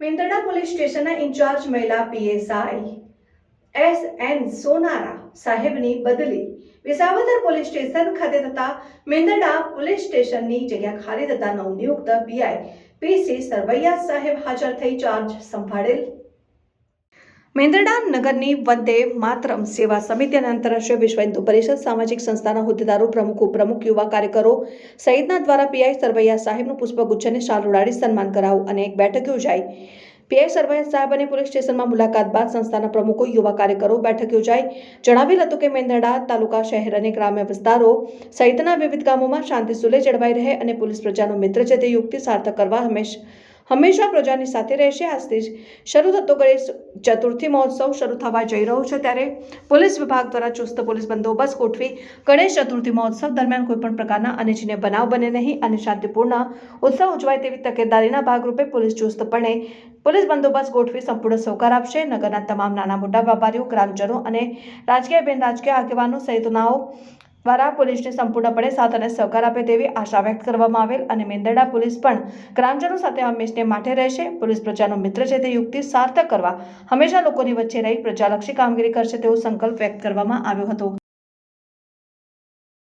Mendarda police સ્ટેશનના in charge મહિલા PSI એસ.એન. Sonara સાહેબની બદલી વિસાવદર પોલીસ સ્ટેશન ખાતે થતા મેંદરડા પોલીસ સ્ટેશનની જગ્યા ખાલી થતા નવનિયુક્ત પીઆઈ પી.સી. સરવૈયા સાહેબ હાજર થઈ ચાર્જ સંભાળેલ. મેંદરડા નગરની વંદે માતરમ સેવા સમિતિ અને આંતરરાષ્ટ્રીય વિશ્વ હિન્દુ પરિષદ સામાજિક સંસ્થાના હોદ્દેદારો, પ્રમુખો, પ્રમુખ યુવા કાર્યકરો સહિતના દ્વારા પીઆઈ સરવૈયા સાહેબનું પુષ્પગુચ્છ અને શાલ ઉડાડી સન્માન કરાવું અને એક બેઠક યોજાઈ. પીઆઈ સરવૈયા સાહેબ અને પોલીસ સ્ટેશનમાં મુલાકાત બાદ સંસ્થાના પ્રમુખો, યુવા કાર્યકરો બેઠક યોજાઈ. જણાવેલ હતું કે મેંદરડા તાલુકા, શહેર અને ગ્રામ્ય વિસ્તારો સહિતના વિવિધ ગામોમાં શાંતિ સુલે જળવાઈ રહે અને પોલીસ પ્રજાનો મિત્ર છે તે યુક્તિ સાર્થક કરવા હંમેશા પ્રજાની સાથે રહેશે. આજથી શરૂ થતો ગણેશ ચતુર્થી મહોત્સવ શરૂ થવા જઈ રહ્યો છે, ત્યારે પોલીસ વિભાગ દ્વારા ચુસ્ત પોલીસ બંદોબસ્ત ગોઠવી ગણેશ ચતુર્થી મહોત્સવ દરમિયાન કોઈપણ પ્રકારના અનિચ્છનીય બનાવ બને નહીં અને શાંતિપૂર્ણ ઉત્સવ ઉજવાય તેવી તકેદારીના ભાગરૂપે પોલીસ ચુસ્તપણે પોલીસ બંદોબસ્ત ગોઠવી સંપૂર્ણ સહકાર આપશે. નગરના તમામ નાના મોટા વેપારીઓ, ગ્રામજનો અને રાજકીય બિનરાજકીય આગેવાનો સહિતનાઓ દ્વારા પોલીસને સંપૂર્ણપણે સાથ અને સહકાર આપે તેવી આશા વ્યક્ત કરવામાં આવેલ અને મેંદરડા પોલીસ પણ ગ્રામજનો સાથે હંમેશને માટે રહેશે. પોલીસ પ્રજાનો મિત્ર છે તે યુક્તિ સાર્થક કરવા હંમેશા લોકોની વચ્ચે રહી પ્રજાલક્ષી કામગીરી કરશે તેવો સંકલ્પ વ્યક્ત કરવામાં આવ્યો હતો.